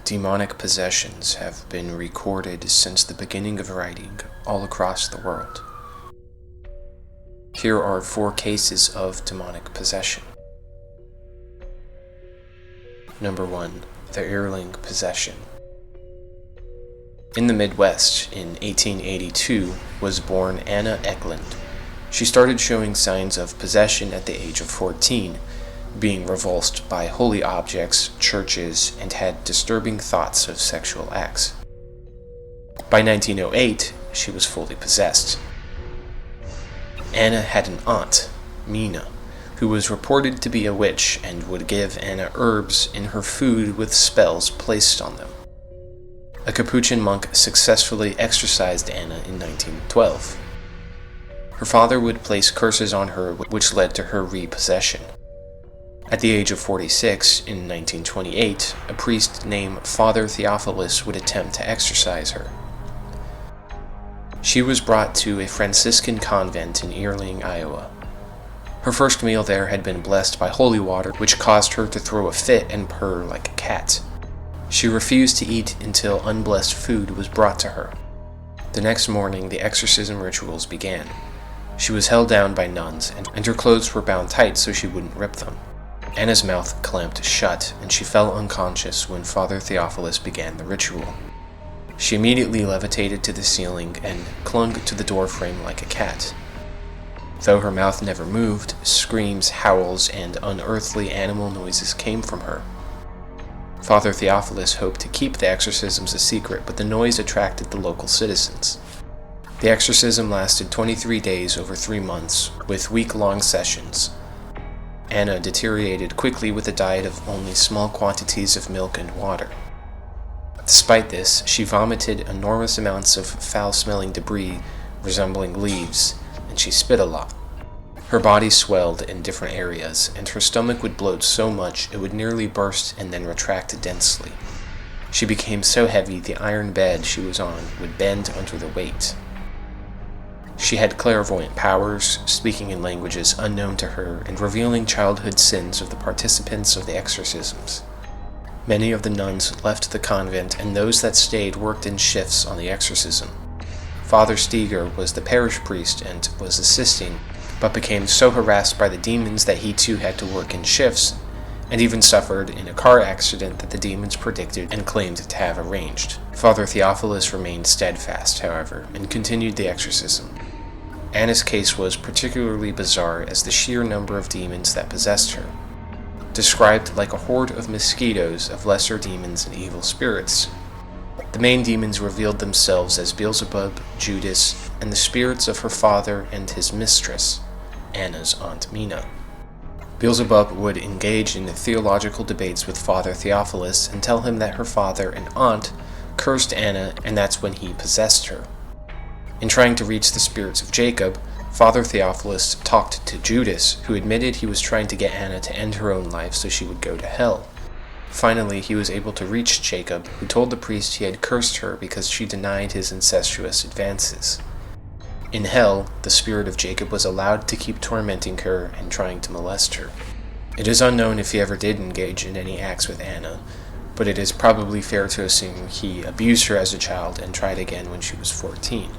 Demonic possessions have been recorded since the beginning of writing all across the world. Here are 4 cases of demonic possession. Number 1. The Earling Possession. In the Midwest, in 1882, was born Anna Eklund. She started showing signs of possession at the age of 14, being revulsed by holy objects, churches, and had disturbing thoughts of sexual acts. By 1908, she was fully possessed. Anna had an aunt, Mina, who was reported to be a witch and would give Anna herbs in her food with spells placed on them. A Capuchin monk successfully exorcised Anna in 1912. Her father would place curses on her, which led to her repossession. At the age of 46, in 1928, a priest named Father Theophilus would attempt to exorcise her. She was brought to a Franciscan convent in Earling, Iowa. Her first meal there had been blessed by holy water, which caused her to throw a fit and purr like a cat. She refused to eat until unblessed food was brought to her. The next morning, the exorcism rituals began. She was held down by nuns, and her clothes were bound tight so she wouldn't rip them. Anna's mouth clamped shut, and she fell unconscious when Father Theophilus began the ritual. She immediately levitated to the ceiling and clung to the doorframe like a cat. Though her mouth never moved, screams, howls, and unearthly animal noises came from her. Father Theophilus hoped to keep the exorcisms a secret, but the noise attracted the local citizens. The exorcism lasted 23 days over 3 months, with week-long sessions. Anna deteriorated quickly with a diet of only small quantities of milk and water. Despite this, she vomited enormous amounts of foul-smelling debris resembling leaves, and she spit a lot. Her body swelled in different areas, and her stomach would bloat so much it would nearly burst and then retract densely. She became so heavy the iron bed she was on would bend under the weight. She had clairvoyant powers, speaking in languages unknown to her and revealing childhood sins of the participants of the exorcisms. Many of the nuns left the convent, and those that stayed worked in shifts on the exorcism. Father Steger was the parish priest and was assisting, but became so harassed by the demons that he too had to work in shifts, and even suffered in a car accident that the demons predicted and claimed to have arranged. Father Theophilus remained steadfast, however, and continued the exorcism. Anna's case was particularly bizarre as the sheer number of demons that possessed her. Described like a horde of mosquitoes of lesser demons and evil spirits. The main demons revealed themselves as Beelzebub, Judas, and the spirits of her father and his mistress, Anna's Aunt Mina. Beelzebub would engage in theological debates with Father Theophilus and tell him that her father and aunt cursed Anna, and that's when he possessed her. In trying to reach the spirits of Jacob, Father Theophilus talked to Judas, who admitted he was trying to get Anna to end her own life so she would go to hell. Finally, he was able to reach Jacob, who told the priest he had cursed her because she denied his incestuous advances. In hell, the spirit of Jacob was allowed to keep tormenting her and trying to molest her. It is unknown if he ever did engage in any acts with Anna, but it is probably fair to assume he abused her as a child and tried again when she was 14.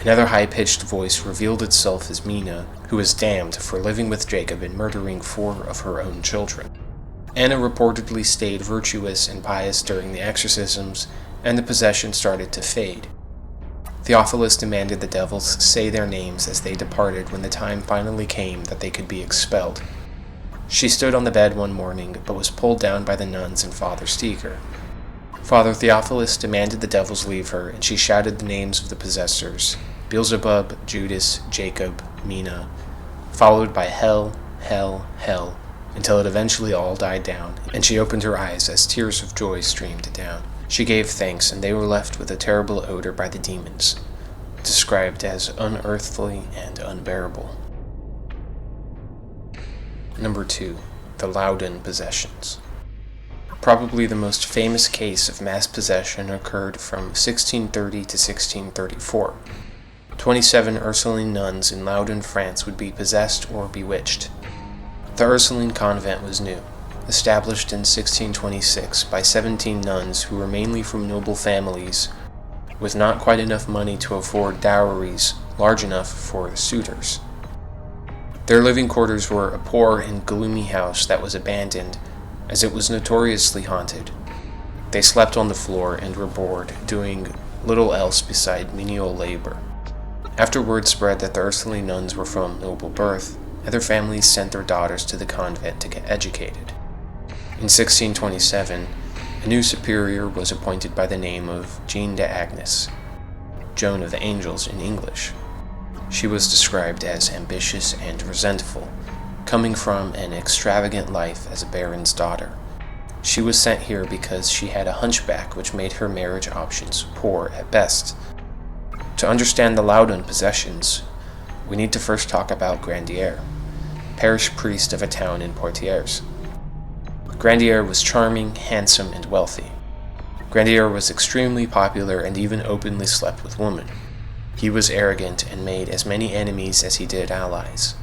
Another high-pitched voice revealed itself as Mina, who was damned for living with Jacob and murdering 4 of her own children. Anna reportedly stayed virtuous and pious during the exorcisms, and the possession started to fade. Theophilus demanded the devils say their names as they departed when the time finally came that they could be expelled. She stood on the bed one morning, but was pulled down by the nuns and Father Steger. Father Theophilus demanded the devils leave her, and she shouted the names of the possessors, Beelzebub, Judas, Jacob, Mina, followed by hell, hell, hell, until it eventually all died down, and she opened her eyes as tears of joy streamed down. She gave thanks, and they were left with a terrible odor by the demons, described as unearthly and unbearable. Number 2. The Loudun Possessions. Probably the most famous case of mass possession occurred from 1630 to 1634. 27 Ursuline nuns in Loudun, France would be possessed or bewitched. The Ursuline convent was new. established in 1626 by 17 nuns who were mainly from noble families with not quite enough money to afford dowries large enough for the suitors. Their living quarters were a poor and gloomy house that was abandoned, as it was notoriously haunted. They slept on the floor and were bored, doing little else beside menial labor. After word spread that the Ursuline nuns were from noble birth, other families sent their daughters to the convent to get educated. In 1627, a new superior was appointed by the name of Jeanne d'Agnes, Joan of the Angels in English. She was described as ambitious and resentful, coming from an extravagant life as a baron's daughter. She was sent here because she had a hunchback which made her marriage options poor at best. To understand the Loudun possessions, we need to first talk about Grandier, parish priest of a town in Poitiers. Grandier was charming, handsome, and wealthy. Grandier was extremely popular and even openly slept with women. He was arrogant and made as many enemies as he did allies.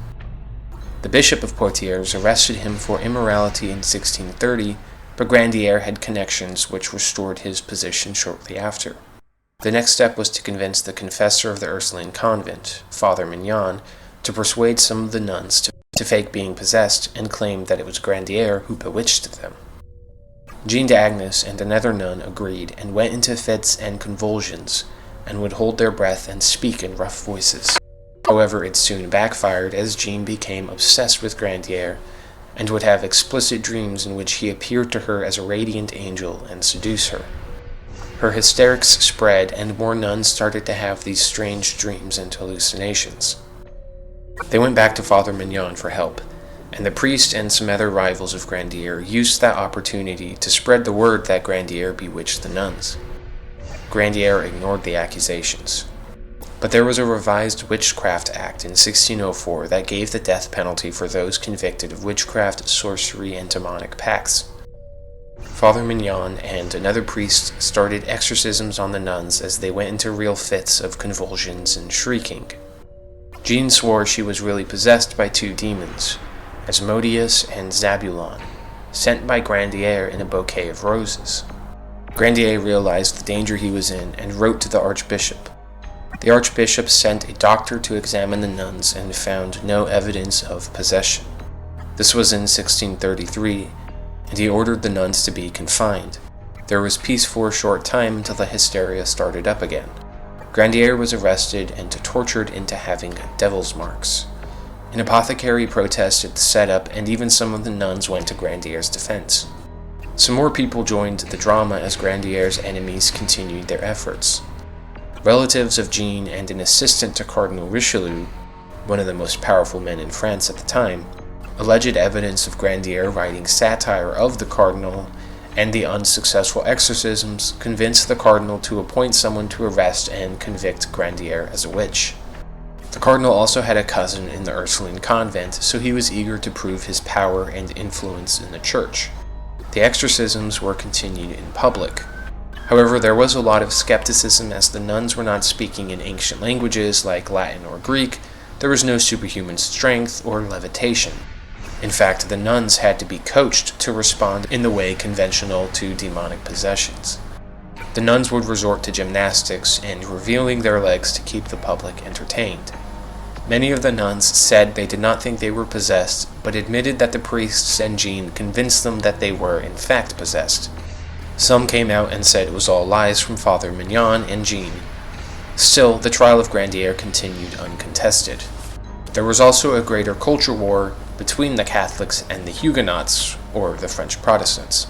The Bishop of Poitiers arrested him for immorality in 1630, but Grandier had connections which restored his position shortly after. The next step was to convince the confessor of the Ursuline convent, Father Mignon, to persuade some of the nuns to fake being possessed and claim that it was Grandier who bewitched them. Jeanne d'Agnes and another nun agreed and went into fits and convulsions and would hold their breath and speak in rough voices. However, it soon backfired as Jeanne became obsessed with Grandier and would have explicit dreams in which he appeared to her as a radiant angel and seduce her. Her hysterics spread and more nuns started to have these strange dreams and hallucinations. They went back to Father Mignon for help, and the priest and some other rivals of Grandier used that opportunity to spread the word that Grandier bewitched the nuns. Grandier ignored the accusations. But there was a revised Witchcraft Act in 1604 that gave the death penalty for those convicted of witchcraft, sorcery, and demonic pacts. Father Mignon and another priest started exorcisms on the nuns as they went into real fits of convulsions and shrieking. Jeanne swore she was really possessed by two demons, Asmodeus and Zabulon, sent by Grandier in a bouquet of roses. Grandier realized the danger he was in and wrote to the archbishop. The archbishop sent a doctor to examine the nuns and found no evidence of possession. This was in 1633, and he ordered the nuns to be confined. There was peace for a short time until the hysteria started up again. Grandier was arrested and tortured into having devil's marks. An apothecary protested the setup, and even some of the nuns went to Grandier's defense. Some more people joined the drama as Grandier's enemies continued their efforts. Relatives of Jeanne and an assistant to Cardinal Richelieu, one of the most powerful men in France at the time, alleged evidence of Grandier writing satire of the cardinal and the unsuccessful exorcisms convinced the cardinal to appoint someone to arrest and convict Grandier as a witch. The cardinal also had a cousin in the Ursuline convent, so he was eager to prove his power and influence in the church. The exorcisms were continued in public. However, there was a lot of skepticism as the nuns were not speaking in ancient languages like Latin or Greek. There was no superhuman strength or levitation. In fact, the nuns had to be coached to respond in the way conventional to demonic possessions. The nuns would resort to gymnastics and revealing their legs to keep the public entertained. Many of the nuns said they did not think they were possessed, but admitted that the priests and Jeanne convinced them that they were in fact possessed. Some came out and said it was all lies from Father Mignon and Jeanne. Still, the trial of Grandier continued uncontested. There was also a greater culture war between the Catholics and the Huguenots, or the French Protestants,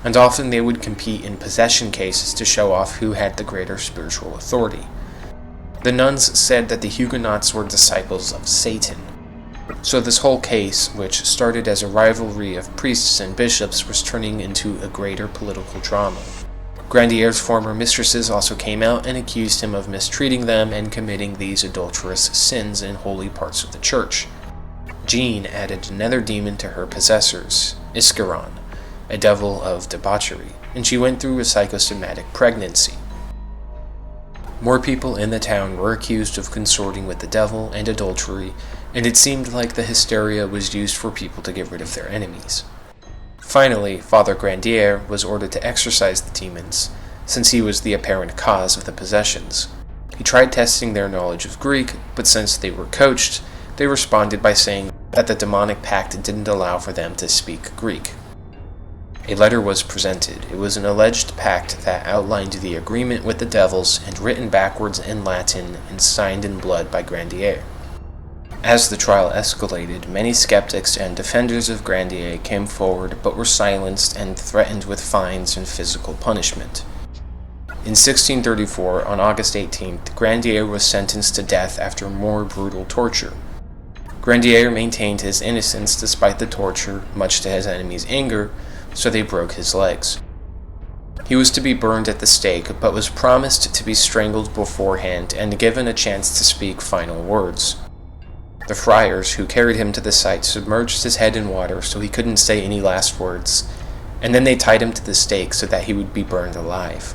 and often they would compete in possession cases to show off who had the greater spiritual authority. The nuns said that the Huguenots were disciples of Satan. So this whole case, which started as a rivalry of priests and bishops, was turning into a greater political drama. Grandier's former mistresses also came out and accused him of mistreating them and committing these adulterous sins in holy parts of the church. Jeanne added another demon to her possessors, Iscaron, a devil of debauchery, and she went through a psychosomatic pregnancy. More people in the town were accused of consorting with the devil and adultery, and it seemed like the hysteria was used for people to get rid of their enemies. Finally, Father Grandier was ordered to exorcise the demons, since he was the apparent cause of the possessions. He tried testing their knowledge of Greek, but since they were coached, they responded by saying that the demonic pact didn't allow for them to speak Greek. A letter was presented. It was an alleged pact that outlined the agreement with the devils and written backwards in Latin and signed in blood by Grandier. As the trial escalated, many skeptics and defenders of Grandier came forward but were silenced and threatened with fines and physical punishment. In 1634, on August 18th, Grandier was sentenced to death after more brutal torture. Grandier maintained his innocence despite the torture, much to his enemies' anger, so they broke his legs. He was to be burned at the stake, but was promised to be strangled beforehand and given a chance to speak final words. The friars who carried him to the site submerged his head in water so he couldn't say any last words, and then they tied him to the stake so that he would be burned alive.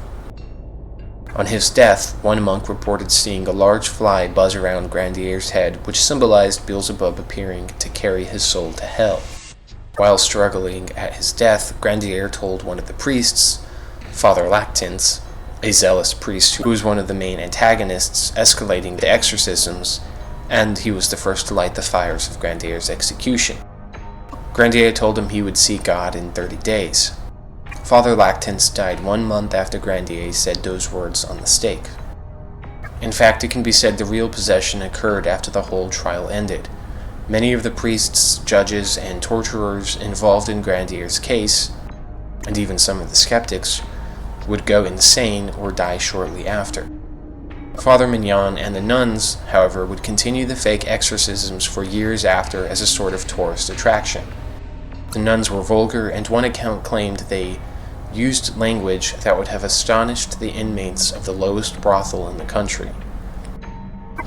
On his death, one monk reported seeing a large fly buzz around Grandier's head, which symbolized Beelzebub appearing to carry his soul to hell. While struggling at his death, Grandier told one of the priests, Father Lactance, a zealous priest who was one of the main antagonists escalating the exorcisms, and he was the first to light the fires of Grandier's execution. Grandier told him he would see God in 30 days. Father Lactance died 1 month after Grandier said those words on the stake. In fact, it can be said the real possession occurred after the whole trial ended. Many of the priests, judges, and torturers involved in Grandier's case, and even some of the skeptics, would go insane or die shortly after. Father Mignon and the nuns, however, would continue the fake exorcisms for years after as a sort of tourist attraction. The nuns were vulgar, and one account claimed they used language that would have astonished the inmates of the lowest brothel in the country.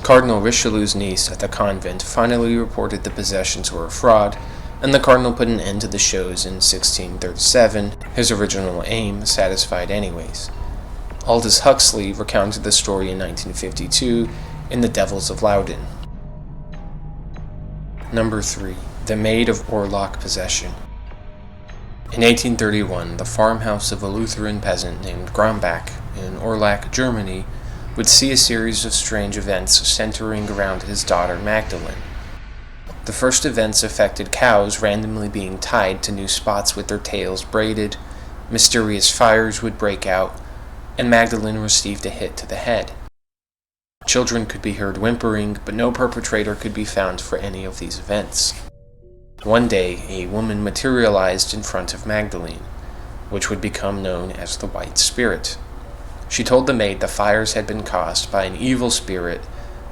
Cardinal Richelieu's niece at the convent finally reported the possessions were a fraud, and the cardinal put an end to the shows in 1637, his original aim satisfied anyways. Aldous Huxley recounted the story in 1952 in The Devils of Loudun. Number 3. The Maid of Orlach Possession. In 1831, the farmhouse of a Lutheran peasant named Grombach in Orlach, Germany, would see a series of strange events centering around his daughter Magdalene. The first events affected cows randomly being tied to new spots with their tails braided, mysterious fires would break out, and Magdalene received a hit to the head. Children could be heard whimpering, but no perpetrator could be found for any of these events. One day, a woman materialized in front of Magdalene, which would become known as the White Spirit. She told the maid the fires had been caused by an evil spirit,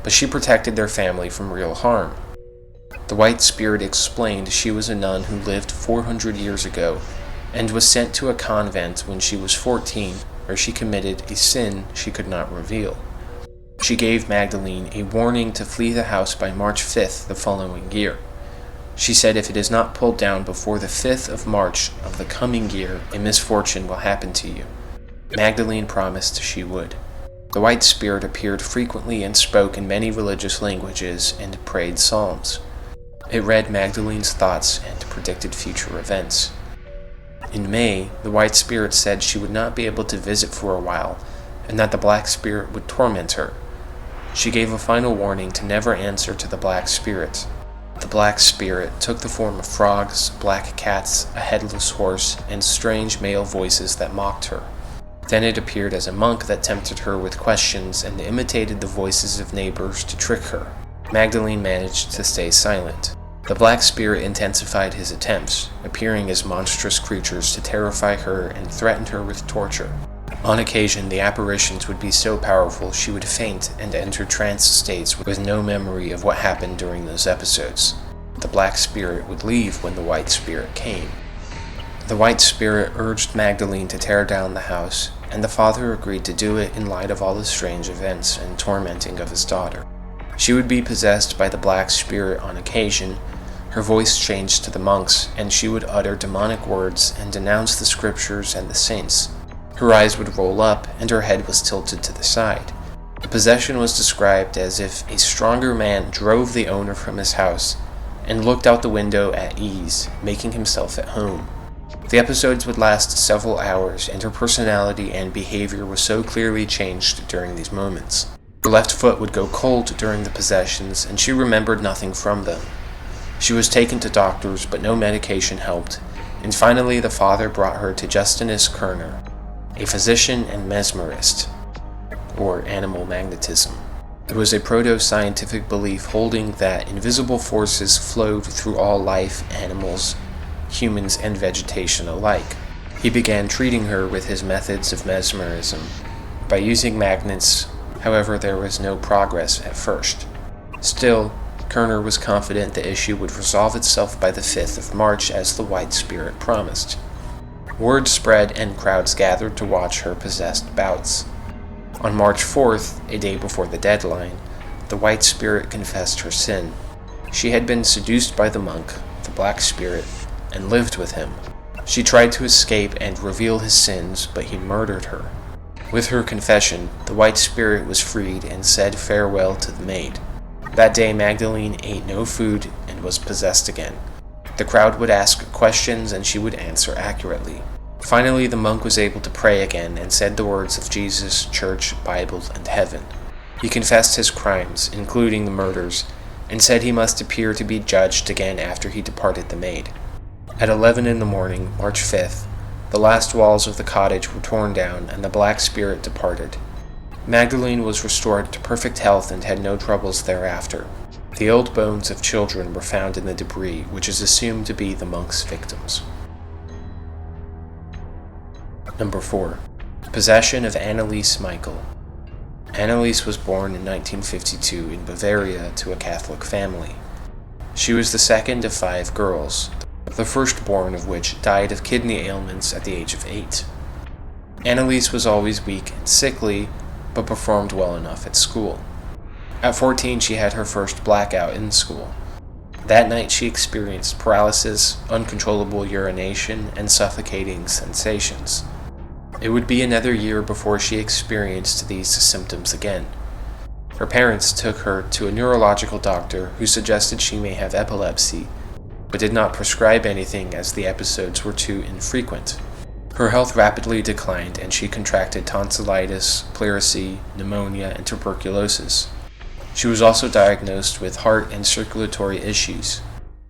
but she protected their family from real harm. The White Spirit explained she was a nun who lived 400 years ago and was sent to a convent when she was 14, where she committed a sin she could not reveal. She gave Magdalene a warning to flee the house by March 5th the following year. She said if it is not pulled down before the 5th of March of the coming year, a misfortune will happen to you. Magdalene promised she would. The White Spirit appeared frequently and spoke in many religious languages and prayed psalms. It read Magdalene's thoughts and predicted future events. In May, the White Spirit said she would not be able to visit for a while, and that the Black Spirit would torment her. She gave a final warning to never answer to the Black Spirit. The Black Spirit took the form of frogs, black cats, a headless horse, and strange male voices that mocked her. Then it appeared as a monk that tempted her with questions and imitated the voices of neighbors to trick her. Magdalene managed to stay silent. The Black Spirit intensified his attempts, appearing as monstrous creatures to terrify her and threaten her with torture. On occasion, the apparitions would be so powerful she would faint and enter trance states with no memory of what happened during those episodes. The Black Spirit would leave when the White Spirit came. The White Spirit urged Magdalene to tear down the house, and the father agreed to do it in light of all the strange events and tormenting of his daughter. She would be possessed by the Black Spirit on occasion. Her voice changed to the monks, and she would utter demonic words and denounce the scriptures and the saints. Her eyes would roll up, and her head was tilted to the side. The possession was described as if a stronger man drove the owner from his house and looked out the window at ease, making himself at home. The episodes would last several hours, and her personality and behavior was so clearly changed during these moments. Her left foot would go cold during the possessions, and she remembered nothing from them. She was taken to doctors, but no medication helped, and finally the father brought her to Justinus Kerner, a physician and mesmerist, or animal magnetism. It was a proto-scientific belief holding that invisible forces flowed through all life, animals, humans, and vegetation alike. He began treating her with his methods of mesmerism by using magnets. However, there was no progress at first. Still, Kerner was confident the issue would resolve itself by the 5th of March as the White Spirit promised. Word spread and crowds gathered to watch her possessed bouts. On March 4th, a day before the deadline, the White Spirit confessed her sin. She had been seduced by the monk, the Black Spirit, and lived with him. She tried to escape and reveal his sins, but he murdered her. With her confession, the White Spirit was freed and said farewell to the Maid. That day Magdalene ate no food and was possessed again. The crowd would ask questions and she would answer accurately. Finally, the monk was able to pray again and said the words of Jesus, church, Bible, and heaven. He confessed his crimes, including the murders, and said he must appear to be judged again after he departed the Maid. At 11 in the morning, March 5th, the last walls of the cottage were torn down and the Black Spirit departed. Magdalene was restored to perfect health and had no troubles thereafter. The old bones of children were found in the debris, which is assumed to be the monk's victims. Number 4. Possession of Annaliese Michel. Annaliese was born in 1952 in Bavaria to a Catholic family. She was the second of 5 girls, the firstborn of which died of kidney ailments at the age of 8. Annaliese was always weak and sickly, but performed well enough at school. At 14, she had her first blackout in school. That night she experienced paralysis, uncontrollable urination, and suffocating sensations. It would be another year before she experienced these symptoms again. Her parents took her to a neurological doctor who suggested she may have epilepsy, but did not prescribe anything as the episodes were too infrequent. Her health rapidly declined and she contracted tonsillitis, pleurisy, pneumonia, and tuberculosis. She was also diagnosed with heart and circulatory issues.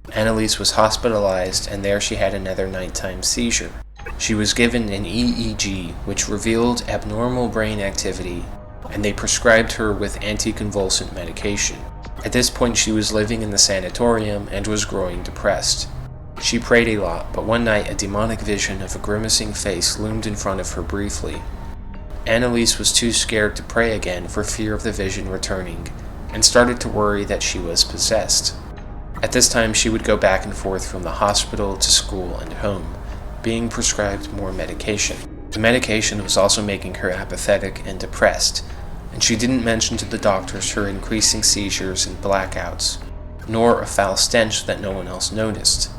Annaliese was hospitalized and there she had another nighttime seizure. She was given an EEG which revealed abnormal brain activity, and they prescribed her with anticonvulsant medication. At this point she was living in the sanatorium and was growing depressed. She prayed a lot, but one night a demonic vision of a grimacing face loomed in front of her briefly. Annaliese was too scared to pray again for fear of the vision returning, and started to worry that she was possessed. At this time she would go back and forth from the hospital to school and home, being prescribed more medication. The medication was also making her apathetic and depressed, and she didn't mention to the doctors her increasing seizures and blackouts, nor a foul stench that no one else noticed.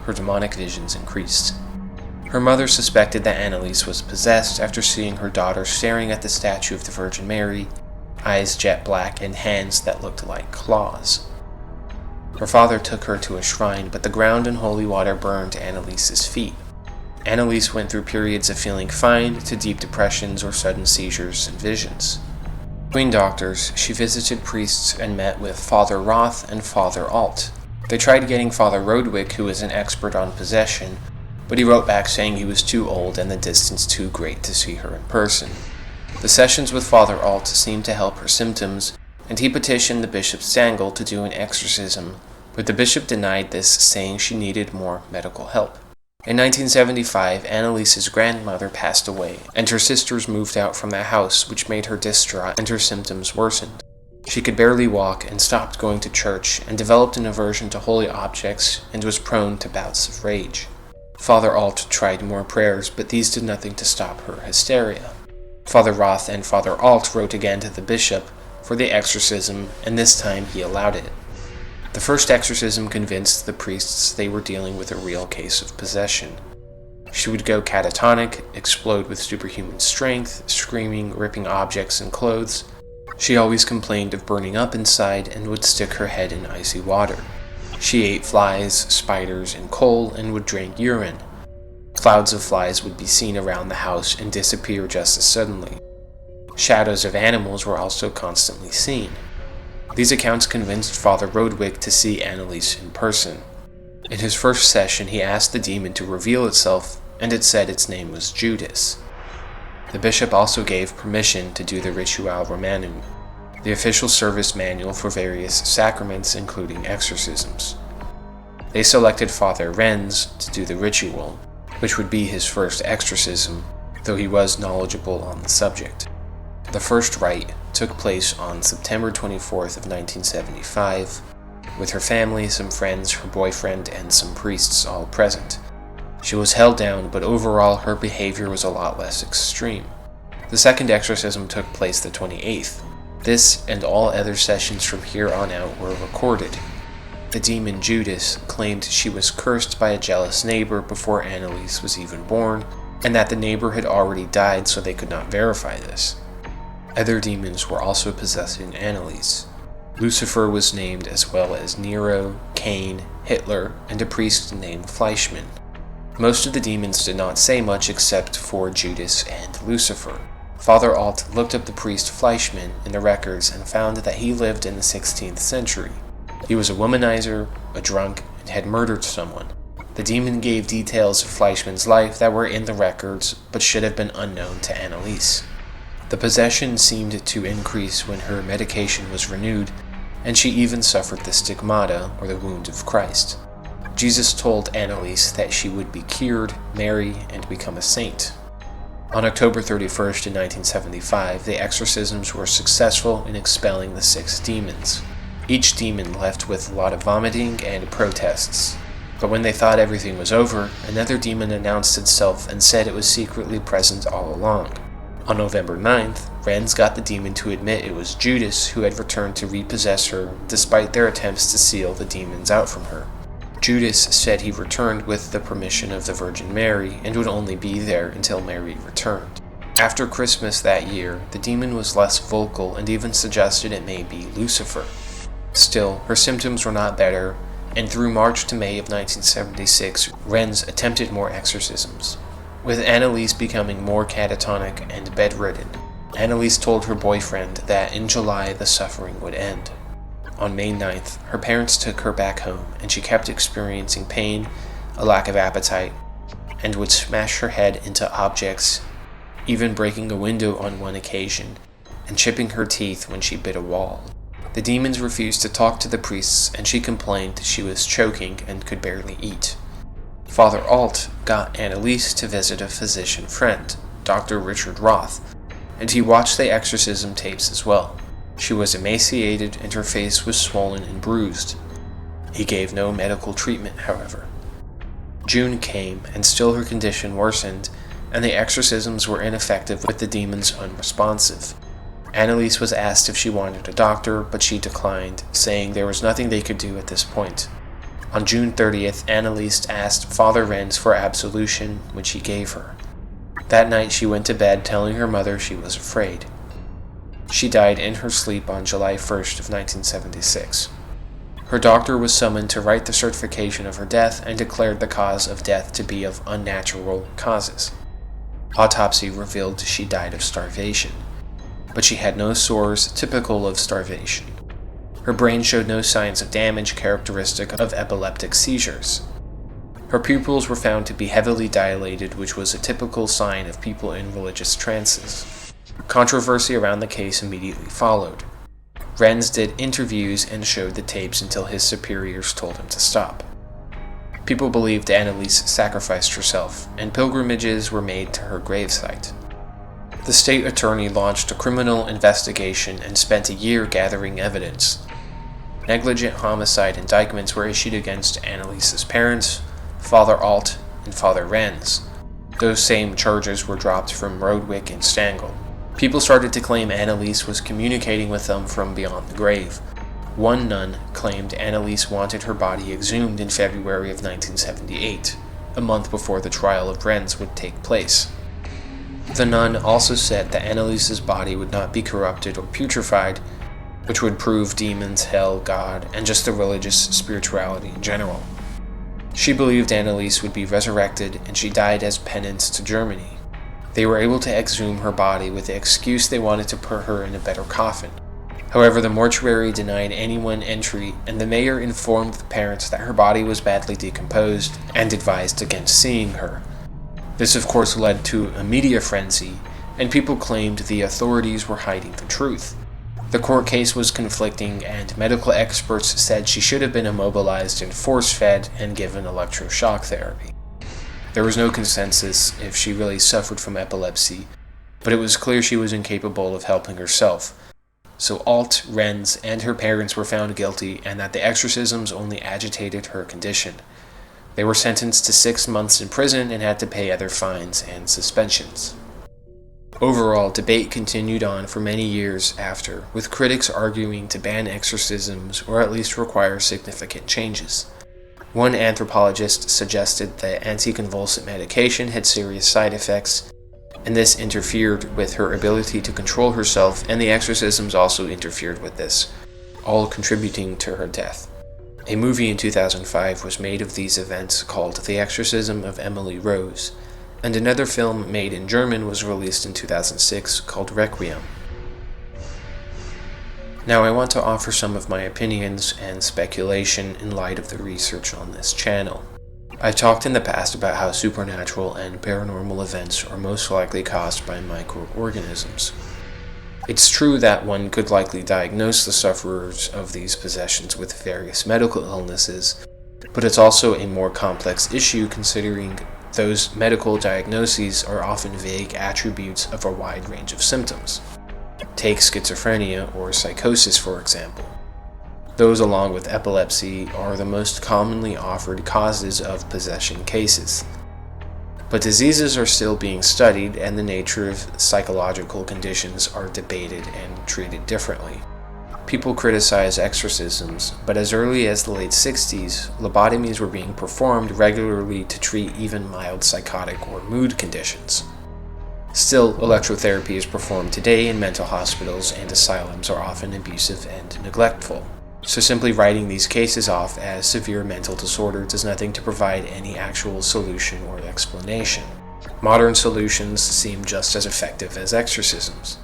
Her demonic visions increased. Her mother suspected that Annaliese was possessed after seeing her daughter staring at the statue of the Virgin Mary, eyes jet black and hands that looked like claws. Her father took her to a shrine, but the ground and holy water burned Annaliese's feet. Annaliese went through periods of feeling fine to deep depressions or sudden seizures and visions. Between doctors, she visited priests and met with Father Roth and Father Alt. They tried getting Father Rodwick, who was an expert on possession, but he wrote back saying he was too old and the distance too great to see her in person. The sessions with Father Alt seemed to help her symptoms, and he petitioned the Bishop Stangl to do an exorcism, but the bishop denied this, saying she needed more medical help. In 1975, Annaliese's grandmother passed away, and her sisters moved out from the house, which made her distraught and her symptoms worsened. She could barely walk and stopped going to church and developed an aversion to holy objects and was prone to bouts of rage. Father Alt tried more prayers, but these did nothing to stop her hysteria. Father Roth and Father Alt wrote again to the bishop for the exorcism, and this time he allowed it. The first exorcism convinced the priests they were dealing with a real case of possession. She would go catatonic, explode with superhuman strength, screaming, ripping objects and clothes. She always complained of burning up inside and would stick her head in icy water. She ate flies, spiders, and coal and would drink urine. Clouds of flies would be seen around the house and disappear just as suddenly. Shadows of animals were also constantly seen. These accounts convinced Father Rodwick to see Annaliese in person. In his first session, he asked the demon to reveal itself, and it said its name was Judas. The bishop also gave permission to do the Ritual Romanum, the official service manual for various sacraments, including exorcisms. They selected Father Renz to do the ritual, which would be his first exorcism, though he was knowledgeable on the subject. The first rite took place on September 24th of 1975, with her family, some friends, her boyfriend, and some priests all present. She was held down, but overall her behavior was a lot less extreme. The second exorcism took place the 28th. This and all other sessions from here on out were recorded. The demon Judas claimed she was cursed by a jealous neighbor before Annaliese was even born, and that the neighbor had already died, so they could not verify this. Other demons were also possessing Annaliese. Lucifer was named, as well as Nero, Cain, Hitler, and a priest named Fleischmann. Most of the demons did not say much except for Judas and Lucifer. Father Alt looked up the priest Fleischmann in the records and found that he lived in the 16th century. He was a womanizer, a drunk, and had murdered someone. The demon gave details of Fleischmann's life that were in the records, but should have been unknown to Annaliese. The possession seemed to increase when her medication was renewed, and she even suffered the stigmata, or the wound of Christ. Jesus told Annaliese that she would be cured, marry, and become a saint. On October 31st in 1975, the exorcisms were successful in expelling the 6 demons. Each demon left with a lot of vomiting and protests. But when they thought everything was over, another demon announced itself and said it was secretly present all along. On November 9th, Renz got the demon to admit it was Judas who had returned to repossess her, despite their attempts to seal the demons out from her. Judas said he returned with the permission of the Virgin Mary and would only be there until Mary returned. After Christmas that year, the demon was less vocal and even suggested it may be Lucifer. Still, her symptoms were not better, and through March to May of 1976, Renz attempted more exorcisms, with Annaliese becoming more catatonic and bedridden. Annaliese told her boyfriend that in July the suffering would end. On May 9th, her parents took her back home, and she kept experiencing pain, a lack of appetite, and would smash her head into objects, even breaking a window on one occasion, and chipping her teeth when she bit a wall. The demons refused to talk to the priests, and she complained she was choking and could barely eat. Father Alt got Annaliese to visit a physician friend, Dr. Richard Roth, and he watched the exorcism tapes as well. She was emaciated and her face was swollen and bruised. He gave no medical treatment, however. June came, and still her condition worsened, and the exorcisms were ineffective with the demons unresponsive. Annaliese was asked if she wanted a doctor, but she declined, saying there was nothing they could do at this point. On June 30th, Annaliese asked Father Renz for absolution, which he gave her. That night she went to bed telling her mother she was afraid. She died in her sleep on July 1st of 1976. Her doctor was summoned to write the certification of her death and declared the cause of death to be of unnatural causes. Autopsy revealed she died of starvation, but she had no sores typical of starvation. Her brain showed no signs of damage characteristic of epileptic seizures. Her pupils were found to be heavily dilated, which was a typical sign of people in religious trances. Controversy around the case immediately followed. Renz did interviews and showed the tapes until his superiors told him to stop. People believed Annaliese sacrificed herself, and pilgrimages were made to her gravesite. The state attorney launched a criminal investigation and spent a year gathering evidence. Negligent homicide indictments were issued against Annaliese's parents, Father Alt, and Father Renz. Those same charges were dropped from Rodwick and Stangl. People started to claim Annaliese was communicating with them from beyond the grave. One nun claimed Annaliese wanted her body exhumed in February of 1978, a month before the trial of Renz would take place. The nun also said that Annaliese's body would not be corrupted or putrefied, which would prove demons, hell, God, and just the religious spirituality in general. She believed Annaliese would be resurrected, and she died as penance to Germany. They were able to exhume her body with the excuse they wanted to put her in a better coffin. However, the mortuary denied anyone entry, and the mayor informed the parents that her body was badly decomposed and advised against seeing her. This of course led to a media frenzy, and people claimed the authorities were hiding the truth. The court case was conflicting, and medical experts said she should have been immobilized and force-fed and given electroshock therapy. There was no consensus if she really suffered from epilepsy, but it was clear she was incapable of helping herself. So Alt, Renz, and her parents were found guilty, and that the exorcisms only agitated her condition. They were sentenced to 6 months in prison and had to pay other fines and suspensions. Overall, debate continued on for many years after, with critics arguing to ban exorcisms or at least require significant changes. One anthropologist suggested that anticonvulsant medication had serious side effects, and this interfered with her ability to control herself, and the exorcisms also interfered with this, all contributing to her death. A movie in 2005 was made of these events called The Exorcism of Emily Rose, and another film made in German was released in 2006 called Requiem. Now I want to offer some of my opinions and speculation in light of the research on this channel. I've talked in the past about how supernatural and paranormal events are most likely caused by microorganisms. It's true that one could likely diagnose the sufferers of these possessions with various medical illnesses, but it's also a more complex issue considering those medical diagnoses are often vague attributes of a wide range of symptoms. Take schizophrenia or psychosis, for example. Those, along with epilepsy, are the most commonly offered causes of possession cases. But diseases are still being studied, and the nature of psychological conditions are debated and treated differently. People criticize exorcisms, but as early as the late 60s, lobotomies were being performed regularly to treat even mild psychotic or mood conditions. Still, electrotherapy is performed today in mental hospitals, and asylums are often abusive and neglectful. So simply writing these cases off as severe mental disorder does nothing to provide any actual solution or explanation. Modern solutions seem just as effective as exorcisms.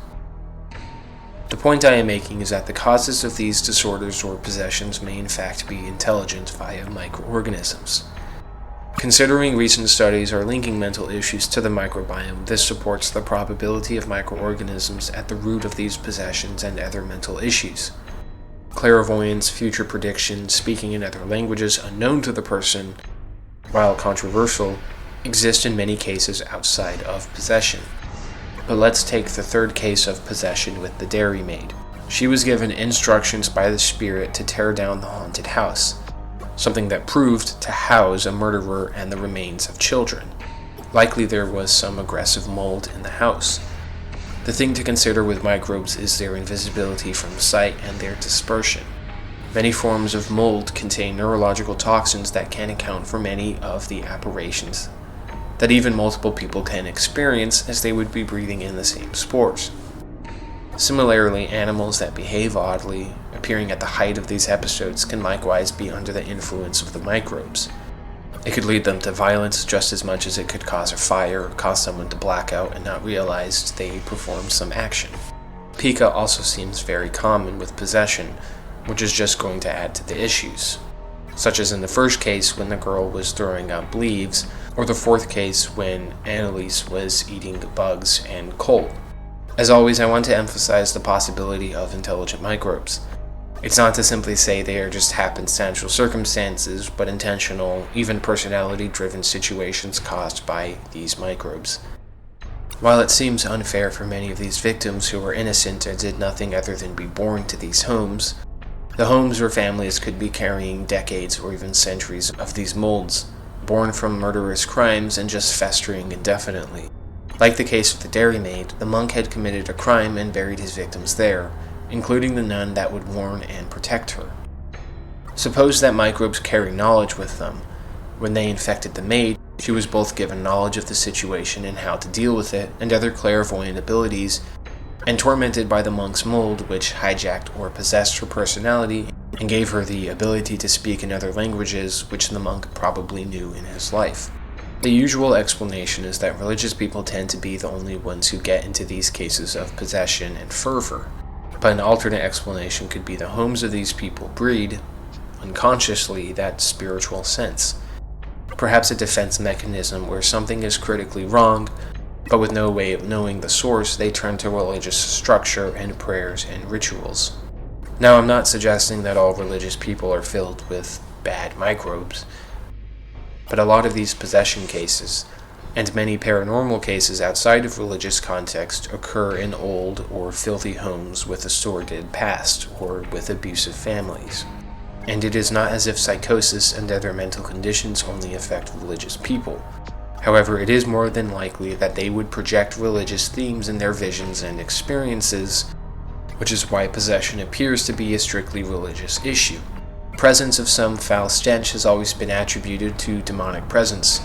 The point I am making is that the causes of these disorders or possessions may in fact be intelligent via microorganisms. Considering recent studies are linking mental issues to the microbiome, this supports the probability of microorganisms at the root of these possessions and other mental issues. Clairvoyance, future prediction, speaking in other languages unknown to the person, while controversial, exist in many cases outside of possession. But let's take the third case of possession with the dairy maid. She was given instructions by the spirit to tear down the haunted house, something that proved to house a murderer and the remains of children. Likely there was some aggressive mold in the house. The thing to consider with microbes is their invisibility from sight and their dispersion. Many forms of mold contain neurological toxins that can account for many of the aberrations that even multiple people can experience, as they would be breathing in the same spores. Similarly, animals that behave oddly, appearing at the height of these episodes, can likewise be under the influence of the microbes. It could lead them to violence just as much as it could cause a fire or cause someone to black out and not realize they performed some action. Pica also seems very common with possession, which is just going to add to the issues, such as in the first case when the girl was throwing up leaves, or the fourth case when Annaliese was eating bugs and coal. As always, I want to emphasize the possibility of intelligent microbes. It's not to simply say they are just happenstantial circumstances, but intentional, even personality-driven situations caused by these microbes. While it seems unfair for many of these victims who were innocent and did nothing other than be born to these homes, the homes or families could be carrying decades or even centuries of these molds, born from murderous crimes and just festering indefinitely. Like the case of the dairy maid, the monk had committed a crime and buried his victims there, including the nun that would warn and protect her. Suppose that microbes carry knowledge with them. When they infected the maid, she was both given knowledge of the situation and how to deal with it, and other clairvoyant abilities, and tormented by the monk's mold, which hijacked or possessed her personality and gave her the ability to speak in other languages which the monk probably knew in his life. The usual explanation is that religious people tend to be the only ones who get into these cases of possession and fervor, but an alternate explanation could be the homes of these people breed, unconsciously, that spiritual sense. Perhaps a defense mechanism where something is critically wrong, but with no way of knowing the source, they turn to religious structure and prayers and rituals. Now, I'm not suggesting that all religious people are filled with bad microbes, but a lot of these possession cases, and many paranormal cases outside of religious context, occur in old or filthy homes with a sordid past or with abusive families. And it is not as if psychosis and other mental conditions only affect religious people. However, it is more than likely that they would project religious themes in their visions and experiences, which is why possession appears to be a strictly religious issue. The presence of some foul stench has always been attributed to demonic presence,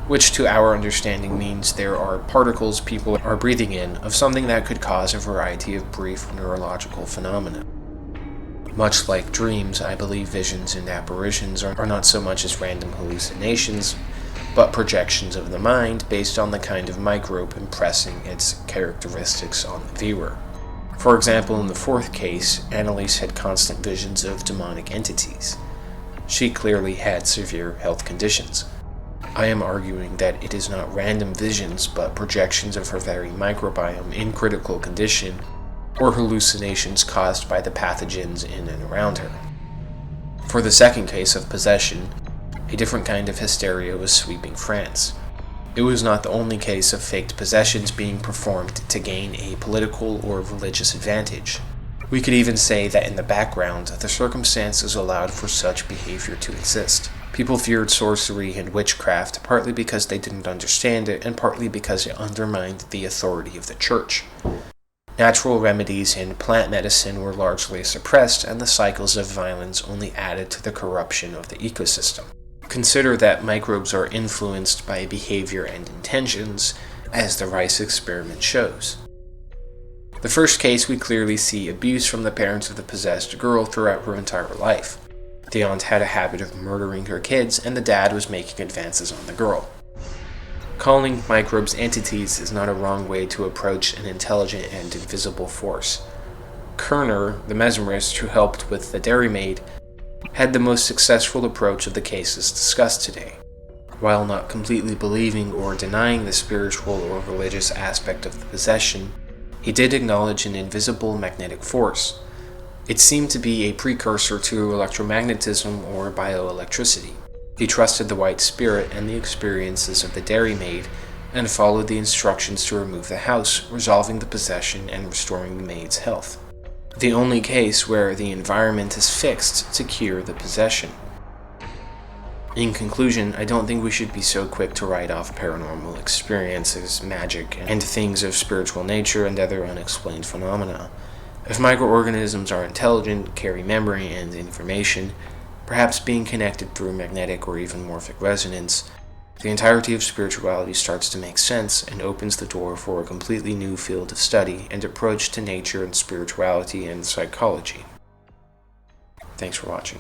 which to our understanding means there are particles people are breathing in of something that could cause a variety of brief neurological phenomena. Much like dreams, I believe visions and apparitions are not so much as random hallucinations, but projections of the mind based on the kind of microbe impressing its characteristics on the viewer. For example, in the fourth case, Annaliese had constant visions of demonic entities. She clearly had severe health conditions. I am arguing that it is not random visions, but projections of her very microbiome in critical condition, or hallucinations caused by the pathogens in and around her. For the second case of possession, a different kind of hysteria was sweeping France. It was not the only case of faked possessions being performed to gain a political or religious advantage. We could even say that in the background, the circumstances allowed for such behavior to exist. People feared sorcery and witchcraft, partly because they didn't understand it, and partly because it undermined the authority of the church. Natural remedies and plant medicine were largely suppressed, and the cycles of violence only added to the corruption of the ecosystem. Consider that microbes are influenced by behavior and intentions, as the Rice experiment shows. The first case, we clearly see abuse from the parents of the possessed girl throughout her entire life. The aunt had a habit of murdering her kids, and the dad was making advances on the girl. Calling microbes entities is not a wrong way to approach an intelligent and invisible force. Kerner, the mesmerist who helped with the Dairy Maid, had the most successful approach of the cases discussed today. While not completely believing or denying the spiritual or religious aspect of the possession, he did acknowledge an invisible magnetic force. It seemed to be a precursor to electromagnetism or bioelectricity. He trusted the white spirit and the experiences of the Dairy Maid, and followed the instructions to remove the house, resolving the possession and restoring the maid's health. The only case where the environment is fixed to cure the possession. In conclusion, I don't think we should be so quick to write off paranormal experiences, magic, and things of spiritual nature and other unexplained phenomena. If microorganisms are intelligent, carry memory and information, perhaps being connected through magnetic or even morphic resonance, the entirety of spirituality starts to make sense and opens the door for a completely new field of study and approach to nature and spirituality and psychology. Thanks for watching.